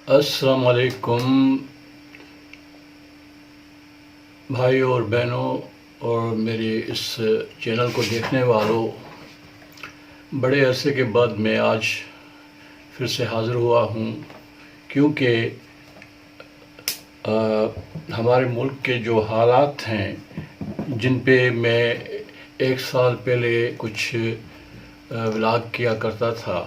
السلام علیکم بھائیوں اور بہنوں اور میرے اس چینل کو دیکھنے والوں، بڑے عرصے کے بعد میں آج پھر سے حاضر ہوا ہوں، کیونکہ ہمارے ملک کے جو حالات ہیں جن پہ میں ایک سال پہلے کچھ ولاگ کیا کرتا تھا،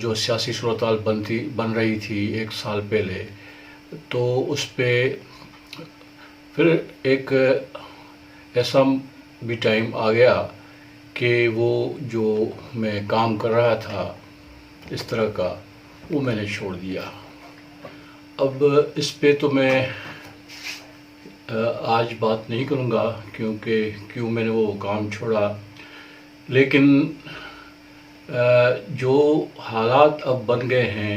جو سیاسی صورتحال بن رہی تھی ایک سال پہلے، تو اس پہ پھر ایک ایسا بھی ٹائم آ گیا کہ وہ جو میں کام کر رہا تھا اس طرح کا، وہ میں نے چھوڑ دیا۔ اب اس پہ تو میں آج بات نہیں کروں گا کیوں میں نے وہ کام چھوڑا، لیکن جو حالات اب بن گئے ہیں،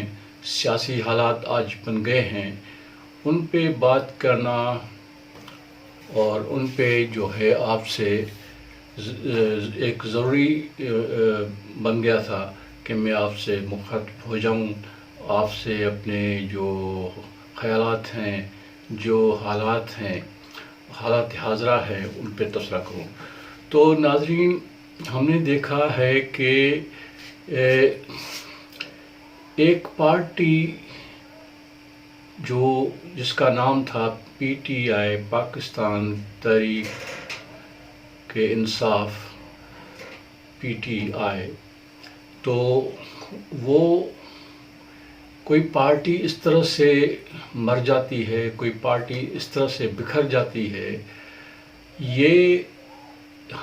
سیاسی حالات آج بن گئے ہیں، ان پہ بات کرنا اور ان پہ جو ہے آپ سے ایک ضروری بن گیا تھا کہ میں آپ سے مخاطب ہو جاؤں، آپ سے اپنے جو خیالات ہیں، جو حالات ہیں، حالات حاضرہ ہیں، ان پہ تبصرہ کروں۔ تو ناظرین، ہم نے دیکھا ہے کہ ایک پارٹی جس کا نام تھا P T I, Pakistan Tehreek Insaf, P T I, تو وہ کوئی پارٹی اس طرح سے مر جاتی ہے، کوئی پارٹی اس طرح سے بکھر جاتی ہے، یہ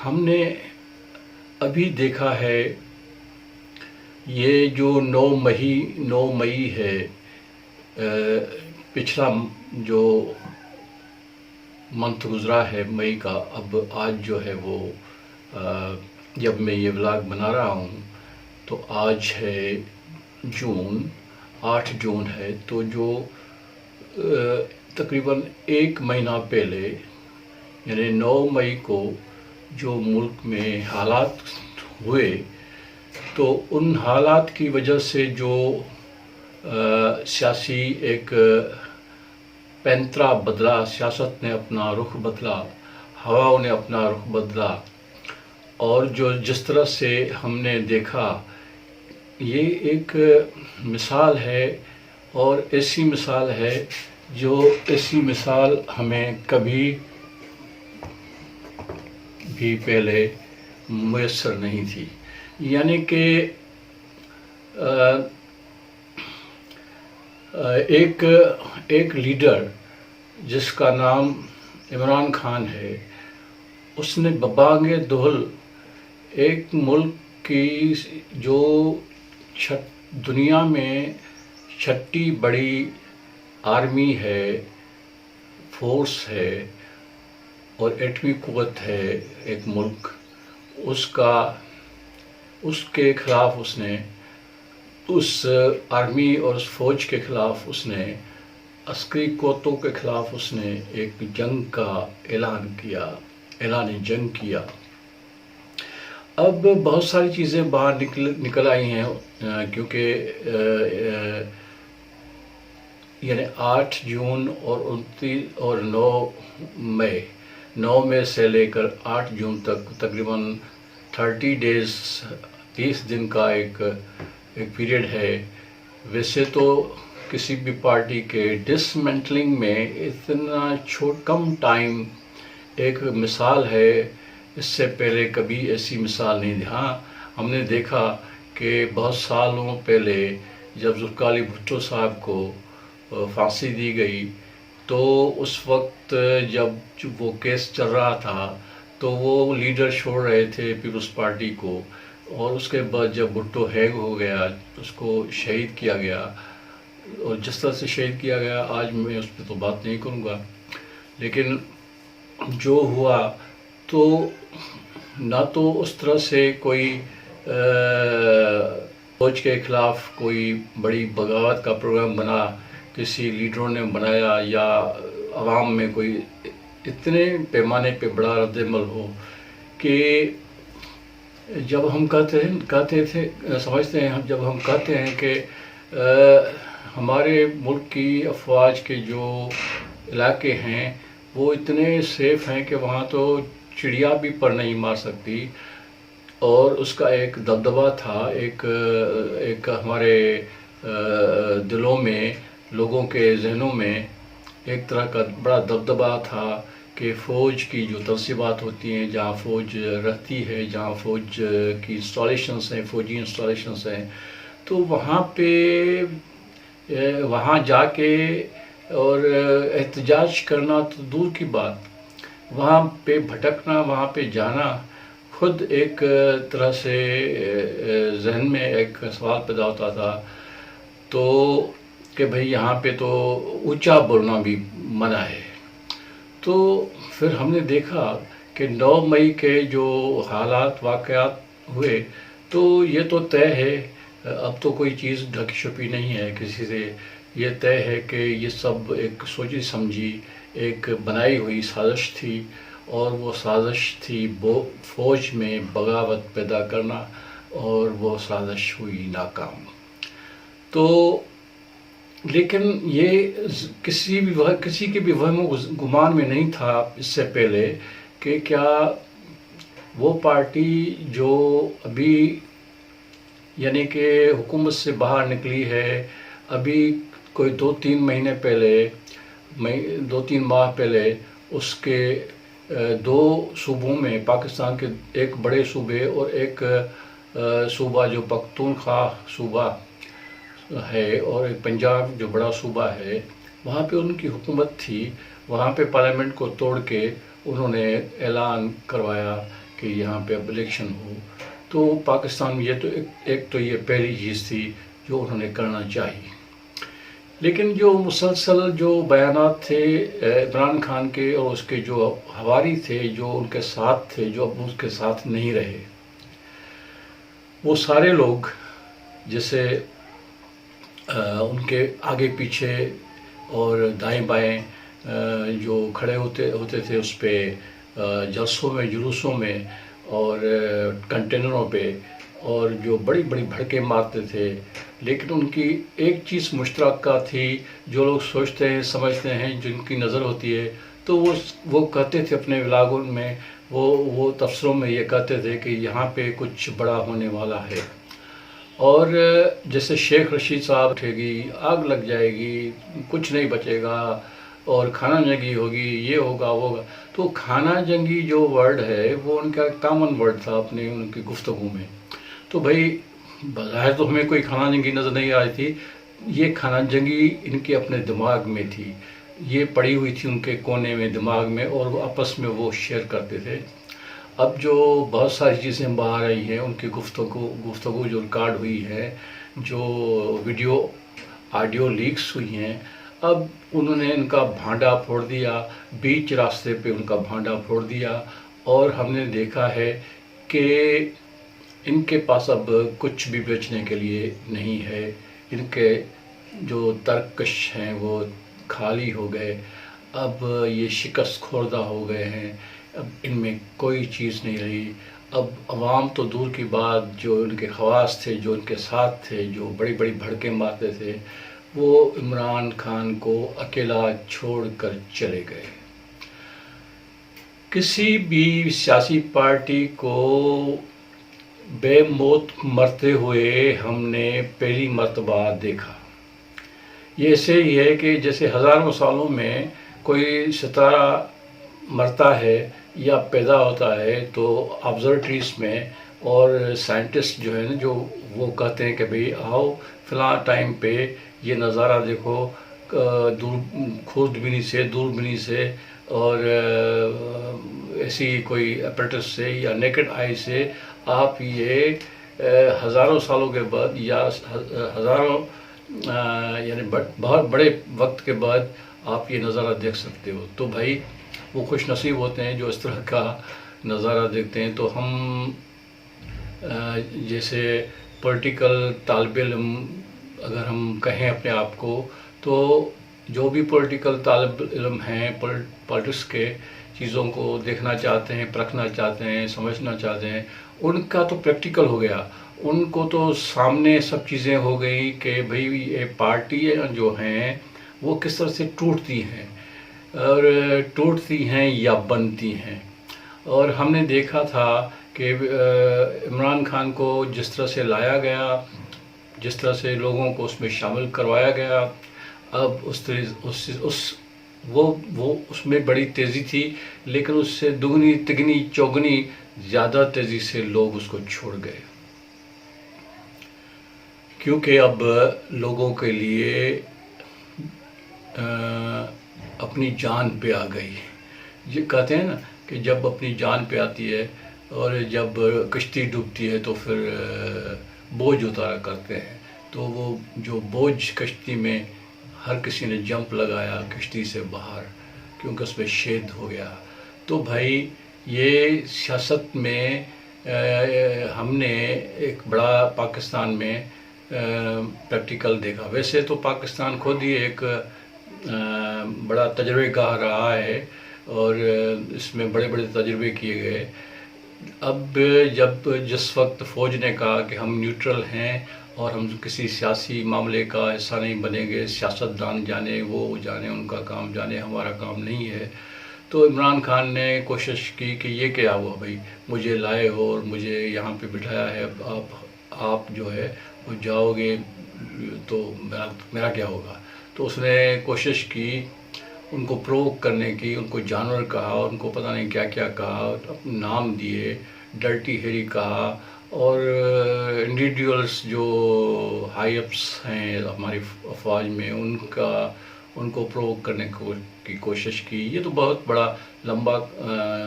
ہم نے ابھی دیکھا ہے۔ یہ جو 9 مئی ہے، پچھلا جو منتھ گزرا ہے مئی کا، اب آج جو ہے وہ جب میں یہ ولاگ بنا رہا ہوں تو آج ہے 8 جون ہے، تو جو تقریباً 1 مہینہ پہلے یعنی 9 مئی کو جو ملک میں حالات ہوئے، تو ان حالات کی وجہ سے جو سیاسی ایک پینترا بدلا، سیاست نے اپنا رخ بدلا، ہواؤں نے اپنا رخ بدلا، اور جس طرح سے ہم نے دیکھا، یہ ایک مثال ہے، اور ایسی مثال ہے ایسی مثال ہمیں کبھی بھی پہلے میسر نہیں تھی۔ یعنی کہ ایک لیڈر جس کا نام عمران خان ہے، اس نے ببانگ دہل ایک ملک کی جو دنیا میں 6ٹی بڑی آرمی ہے، فورس ہے اور ایٹمی قوت ہے ایک ملک، اس کے خلاف اس آرمی اور اس فوج کے خلاف اس نے عسکری قوتوں کے خلاف اس نے ایک جنگ کا اعلان جنگ کیا۔ اب بہت ساری چیزیں باہر نکل آئی ہیں، کیونکہ یعنی 8 جون اور 9 مئی سے لے کر 8 جون تک تقریباً 30 دن کا ایک پیریڈ ہے۔ ویسے تو کسی بھی پارٹی کے ڈسمنٹلنگ میں اتنا کم ٹائم ایک مثال ہے، اس سے پہلے کبھی ایسی مثال نہیں دی۔ ہاں، ہم نے دیکھا کہ بہت سالوں پہلے جب ذوالفقار بھٹو صاحب کو پھانسی دی گئی، تو اس وقت جب وہ کیس چل رہا تھا تو وہ لیڈر چھوڑ رہے تھے پیپلز پارٹی کو، اور اس کے بعد جب بھٹو ہینگ ہو گیا، اس کو شہید کیا گیا، اور جس طرح سے شہید کیا گیا، آج میں اس پہ تو بات نہیں کروں گا، لیکن جو ہوا تو نہ تو اس طرح سے کوئی فوج کے خلاف کوئی بڑی بغاوت کا پروگرام بنا، کسی لیڈروں نے بنایا، یا عوام میں کوئی اتنے پیمانے پہ بڑا رد عمل ہو کہ جب ہم سمجھتے ہیں جب ہم کہتے ہیں کہ ہمارے ملک کی افواج کے جو علاقے ہیں وہ اتنے سیف ہیں کہ وہاں تو چڑیا بھی پر نہیں مار سکتی، اور اس کا ایک دبدبہ تھا، ایک ہمارے دلوں میں، لوگوں کے ذہنوں میں ایک طرح کا بڑا دبدبہ تھا کہ فوج کی جو تنصیبات ہوتی ہیں، جہاں فوج رہتی ہے، جہاں فوج کی انسٹالیشنز ہیں، فوجی انسٹالیشنز ہیں، تو وہاں پہ وہاں جا کے اور احتجاج کرنا تو دور کی بات، وہاں پہ بھٹکنا، وہاں پہ جانا خود ایک طرح سے ذہن میں ایک سوال پیدا ہوتا تھا، تو کہ بھئی یہاں پہ تو اونچا بولنا بھی منع ہے۔ تو پھر ہم نے دیکھا کہ 9 مئی کے جو حالات واقعات ہوئے، تو یہ تو طے ہے، اب تو کوئی چیز ڈھکی چھپی نہیں ہے کسی سے، یہ طے ہے کہ یہ سب ایک سوچی سمجھی ایک بنائی ہوئی سازش تھی، اور وہ سازش تھی فوج میں بغاوت پیدا کرنا، اور وہ سازش ہوئی ناکام۔ تو لیکن یہ کسی کے بھی وہم و گمان میں نہیں تھا اس سے پہلے کہ کیا وہ پارٹی جو ابھی یعنی کہ حکومت سے باہر نکلی ہے، ابھی کوئی 2-3 مہینے پہلے، 2-3 ماہ پہلے، اس کے 2 صوبوں میں، پاکستان کے ایک بڑے صوبے اور ایک صوبہ جو پختونخوا صوبہ ہے، اور ایک پنجاب جو بڑا صوبہ ہے، وہاں پہ ان کی حکومت تھی، وہاں پہ پارلیمنٹ کو توڑ کے انہوں نے اعلان کروایا کہ یہاں پہ اب الیکشن ہو۔ تو پاکستان میں یہ تو ایک تو یہ پہلی چیز تھی جو انہوں نے کرنا چاہی۔ لیکن جو مسلسل جو بیانات تھے عمران خان کے اور اس کے جو حواری تھے، جو ان کے ساتھ تھے، جو اب ان کے ساتھ نہیں رہے، وہ سارے لوگ جیسے ان کے آگے پیچھے اور دائیں بائیں جو کھڑے ہوتے تھے اس پہ جلسوں میں، جلوسوں میں اور کنٹینروں پہ، اور جو بڑی بڑی بھڑکے مارتے تھے، لیکن ان کی ایک چیز مشترکہ تھی، جو لوگ سوچتے ہیں، سمجھتے ہیں، جن کی نظر ہوتی ہے، تو وہ کہتے تھے اپنے ولاگوں میں، وہ تبصروں میں یہ کہتے تھے کہ یہاں پہ کچھ بڑا ہونے والا ہے، اور جیسے شیخ رشید صاحب اٹھے گی، آگ لگ جائے گی، کچھ نہیں بچے گا، اور کھانا جنگی ہوگی، یہ ہوگا وہ ہوگا۔ تو کھانا جنگی جو ورڈ ہے وہ ان کا کامن ورڈ تھا اپنے ان کی گفتگو میں۔ تو بھائی بظاہر تو ہمیں کوئی کھانا جنگی نظر نہیں آئی تھی، یہ کھانا جنگی ان کے اپنے دماغ میں تھی، یہ پڑی ہوئی تھی ان کے کونے میں دماغ میں، اور وہ آپس میں وہ شیئر کرتے تھے۔ اب جو بہت ساری چیزیں باہر آئی ہیں، ان کی گفتگو جو ریکارڈ ہوئی ہے، جو ویڈیو آڈیو لیکس ہوئی ہیں، اب انہوں نے ان کا بھانڈا پھوڑ دیا، بیچ راستے پہ ان کا بھانڈا پھوڑ دیا، اور ہم نے دیکھا ہے کہ ان کے پاس اب کچھ بھی بیچنے کے لیے نہیں ہے، ان کے جو ترکش ہیں وہ خالی ہو گئے، اب یہ شکست خوردہ ہو گئے ہیں، اب ان میں کوئی چیز نہیں رہی۔ اب عوام تو دور کی بات، جو ان کے خواص تھے، جو ان کے ساتھ تھے، جو بڑی بڑی بھڑکے مارتے تھے، وہ عمران خان کو اکیلا چھوڑ کر چلے گئے۔ کسی بھی سیاسی پارٹی کو بے موت مرتے ہوئے ہم نے پہلی مرتبہ دیکھا۔ یہ ایسے ہی ہے کہ جیسے ہزاروں سالوں میں کوئی ستارہ مرتا ہے یا پیدا ہوتا ہے، تو آبزرویٹریز میں اور سائنٹسٹ جو ہے نا، جو وہ کہتے ہیں کہ بھئی آؤ فلاں ٹائم پہ یہ نظارہ دیکھو، خوردبینی سے، دوربینی سے، اور ایسی کوئی اپریٹس سے یا نیکڈ آئی سے آپ یہ ہزاروں سالوں کے بعد یا ہزاروں یعنی بہت بڑے وقت کے بعد آپ یہ نظارہ دیکھ سکتے ہو۔ تو بھائی وہ خوش نصیب ہوتے ہیں جو اس طرح کا نظارہ دیکھتے ہیں۔ تو ہم جیسے پولیٹیکل طالب علم اگر ہم کہیں اپنے آپ کو، تو جو بھی پولیٹیکل طالب علم ہیں، پولیٹکس کے چیزوں کو دیکھنا چاہتے ہیں، پرکھنا چاہتے ہیں، سمجھنا چاہتے ہیں، ان کا تو پریکٹیکل ہو گیا، ان کو تو سامنے سب چیزیں ہو گئی کہ بھئی یہ پارٹیاں جو ہیں وہ کس طرح سے ٹوٹتی ہیں، اور ٹوٹتی ہیں یا بنتی ہیں. اور ہم نے دیکھا تھا کہ عمران خان کو جس طرح سے لایا گیا، جس طرح سے لوگوں کو اس میں شامل کروایا گیا، اب اس میں بڑی تیزی تھی، لیکن اس سے دگنی تگنی چوگنی زیادہ تیزی سے لوگ اس کو چھوڑ گئے، کیونکہ اب لوگوں کے لیے اپنی جان پہ آ گئی. یہ کہتے ہیں نا کہ جب اپنی جان پہ آتی ہے اور جب کشتی ڈوبتی ہے تو پھر بوجھ اتارا کرتے ہیں، تو وہ جو بوجھ کشتی میں ہر کسی نے جمپ لگایا کشتی سے باہر، کیونکہ اس میں شید ہو گیا. تو بھائی یہ سیاست میں ہم نے ایک بڑا پاکستان میں پریکٹیکل دیکھا. ویسے تو پاکستان خود ہی ایک بڑا تجربے گاہ رہا ہے اور اس میں بڑے بڑے تجربے کیے گئے. اب جس وقت فوج نے کہا کہ ہم نیوٹرل ہیں اور ہم کسی سیاسی معاملے کا حصہ نہیں بنیں گے، سیاست دان جانے وہ جانے، ان کا کام جانے، ہمارا کام نہیں ہے، تو عمران خان نے کوشش کی کہ یہ کیا ہوا بھائی، مجھے لائے ہو اور مجھے یہاں پہ بٹھایا ہے، آپ جو ہے وہ جاؤ گے تو میرا کیا ہوگا. تو اس نے کوشش کی ان کو پروک کرنے کی، ان کو جانور کہا، ان کو پتہ نہیں کیا کیا کہا، نام دیے، ڈرٹی ہیری کہا، اور انڈیویڈولز جو ہائی اپس ہیں ہماری افواج میں ان کو پروک کرنے کی کوشش کی. یہ تو بہت بڑا لمبا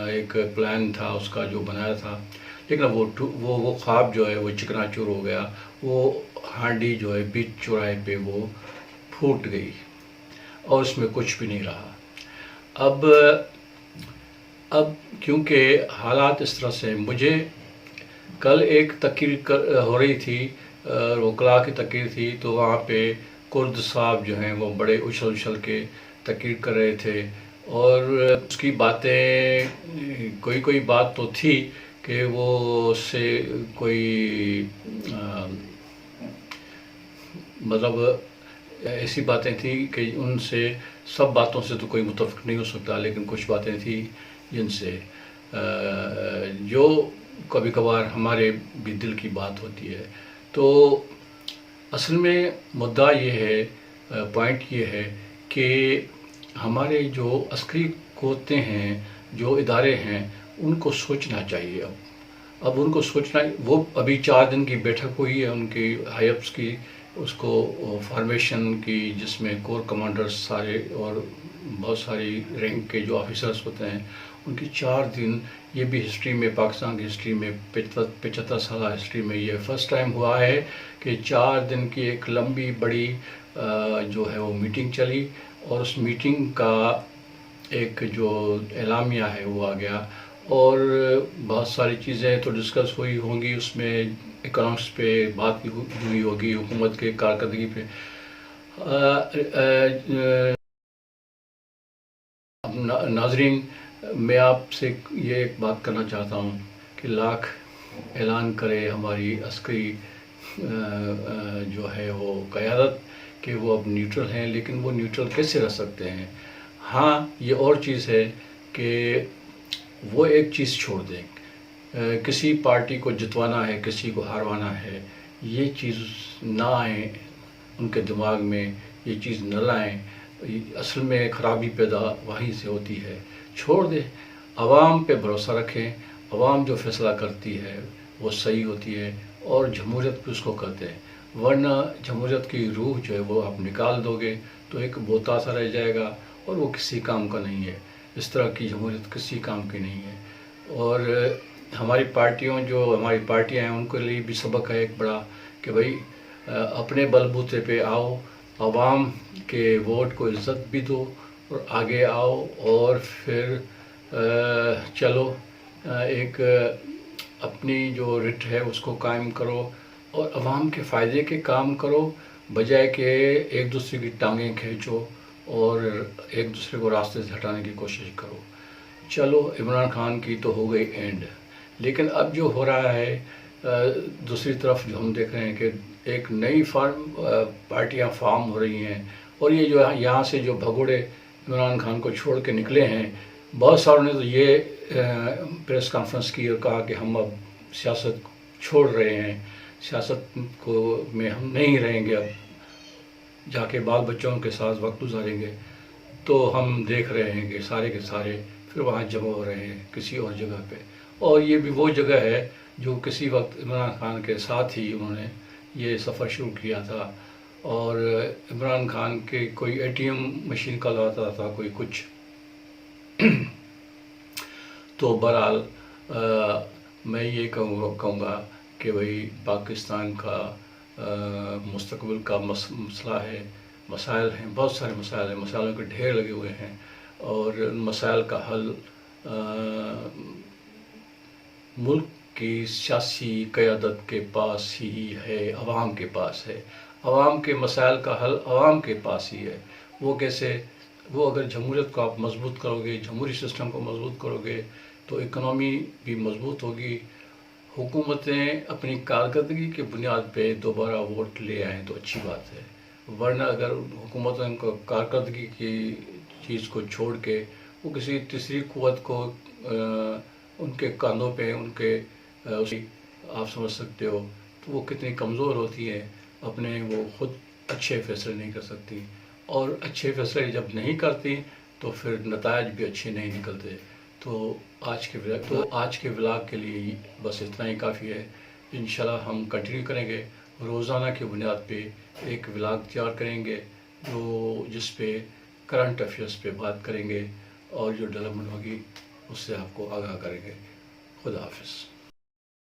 ایک پلان تھا اس کا جو بنایا تھا، لیکن وہ خواب جو ہے وہ چکنا چور ہو گیا. وہ ہانڈی جو ہے بیچ چوراہے پہ وہ پھوٹ گئی اور اس میں کچھ بھی نہیں رہا. اب کیونکہ حالات اس طرح سے، مجھے کل ایک تقریر ہو رہی تھی، وکلاء کی تقریر تھی، تو وہاں پہ کرد صاحب جو ہیں وہ بڑے اچھل کے تقریر کر رہے تھے، اور اس کی باتیں کوئی بات تو تھی کہ وہ اس سے کوئی مطلب ایسی باتیں تھیں کہ ان سے سب باتوں سے تو کوئی متفق نہیں ہو سکتا، لیکن کچھ باتیں تھیں جن سے جو کبھی کبھار ہمارے بھی دل کی بات ہوتی ہے. تو اصل میں مدعا یہ ہے، پوائنٹ یہ ہے کہ ہمارے جو عسکری قوتیں ہیں، جو ادارے ہیں، ان کو سوچنا چاہیے. اب ان کو سوچنا، وہ ابھی 4 دن کی بیٹھک ہوئی ہے ان کی ہائی اپس کی، اس کو فارمیشن کی، جس میں کور کمانڈرز سارے اور بہت ساری رینک کے جو آفیسرز ہوتے ہیں ان کی 4 دن. یہ بھی ہسٹری میں، پاکستان کی ہسٹری میں 75 سالہ ہسٹری میں یہ فرسٹ ٹائم ہوا ہے کہ 4 دن کی ایک لمبی بڑی جو ہے وہ میٹنگ چلی، اور اس میٹنگ کا ایک جو اعلامیہ ہے وہ آ گیا، اور بہت ساری چیزیں تو ڈسکس ہوئی ہوں گی. اس میں اکنامکس پہ بات ہوئی ہوگی، حکومت کے کارکردگی پہ. ناظرین، میں آپ سے یہ ایک بات کرنا چاہتا ہوں کہ لاکھ اعلان کرے ہماری عسکری جو ہے وہ قیادت کہ وہ اب نیوٹرل ہیں، لیکن وہ نیوٹرل کیسے رہ سکتے ہیں؟ ہاں، یہ اور چیز ہے کہ وہ ایک چیز چھوڑ دیں، کسی پارٹی کو جتوانا ہے، کسی کو ہاروانا ہے، یہ چیز نہ آئیں ان کے دماغ میں، یہ چیز نہ لائیں. اصل میں خرابی پیدا وہیں سے ہوتی ہے. چھوڑ دیں، عوام پہ بھروسہ رکھیں، عوام جو فیصلہ کرتی ہے وہ صحیح ہوتی ہے، اور جمہوریت بھی اس کو کہتے ہیں. ورنہ جمہوریت کی روح جو ہے وہ آپ نکال دو گے تو ایک بوتا سا رہ جائے گا، اور وہ کسی کام کا نہیں ہے. اس طرح کی جمہوریت کسی کام کی نہیں ہے. اور ہماری پارٹیاں ہیں، ان کے لیے بھی سبق ہے ایک بڑا کہ بھائی اپنے بل بوتے پہ آؤ، عوام کے ووٹ کو عزت بھی دو، اور آگے آؤ، اور پھر چلو ایک اپنی جو رٹ ہے اس کو قائم کرو، اور عوام کے فائدے کے کام کرو، بجائے کہ ایک دوسرے کی ٹانگیں کھینچو اور ایک دوسرے کو راستے سے ہٹانے کی کوشش کرو. چلو عمران خان کی تو ہو گئی اینڈ، لیکن اب جو ہو رہا ہے دوسری طرف جو ہم دیکھ رہے ہیں کہ ایک نئی پارٹیاں فارم ہو رہی ہیں، اور یہ جو یہاں سے جو بھگوڑے عمران خان کو چھوڑ کے نکلے ہیں، بہت ساروں نے تو یہ پریس کانفرنس کی اور کہا کہ ہم اب سیاست چھوڑ رہے ہیں، سیاست میں ہم نہیں رہیں گے، اب جا کے بال بچوں کے ساتھ وقت گزاریں گے۔ تو ہم دیکھ رہے ہیں کہ سارے کے سارے پھر وہاں جمع ہو رہے ہیں کسی اور جگہ پہ، اور یہ بھی وہ جگہ ہے جو کسی وقت عمران خان کے ساتھ ہی انہوں نے یہ سفر شروع کیا تھا، اور عمران خان کے کوئی ATM مشین کا لاتا تھا، کوئی کچھ۔ تو بہرحال میں یہ کہوں گا کہ بھئی پاکستان کا مستقبل کا مسئلہ ہے، مسائل ہیں، بہت سارے مسائل ہیں، مسائلوں کے ڈھیر لگے ہوئے ہیں، اور ان مسائل کا حل ملک کی سیاسی قیادت کے پاس ہی ہے، عوام کے پاس ہے۔ عوام کے مسائل کا حل عوام کے پاس ہی ہے۔ وہ کیسے؟ وہ اگر جمہوریت کو آپ مضبوط کرو گے، جمہوری سسٹم کو مضبوط کرو گے، تو اکنامی بھی مضبوط ہوگی، حکومتیں اپنی کارکردگی کی بنیاد پہ دوبارہ ووٹ لے آئیں تو اچھی بات ہے، ورنہ اگر حکومتوں کو کارکردگی کی چیز کو چھوڑ کے وہ کسی تیسری قوت کو ان کے کاندھوں پہ آپ سمجھ سکتے ہو تو وہ کتنی کمزور ہوتی ہے، اپنے وہ خود اچھے فیصلے نہیں کر سکتی، اور اچھے فیصلے جب نہیں کرتی تو پھر نتائج بھی اچھے نہیں نکلتے۔ تو آج کے ولاگ کے لیے بس اتنا ہی کافی ہے۔ انشاءاللہ ہم کنٹینیو کریں گے، روزانہ کی بنیاد پہ ایک ولاگ تیار کریں گے جس پہ کرنٹ افیئرس پہ بات کریں گے، اور جو ڈیولپمنٹ ہوگی اس سے آپ کو آگاہ کریں گے۔ خدا حافظ۔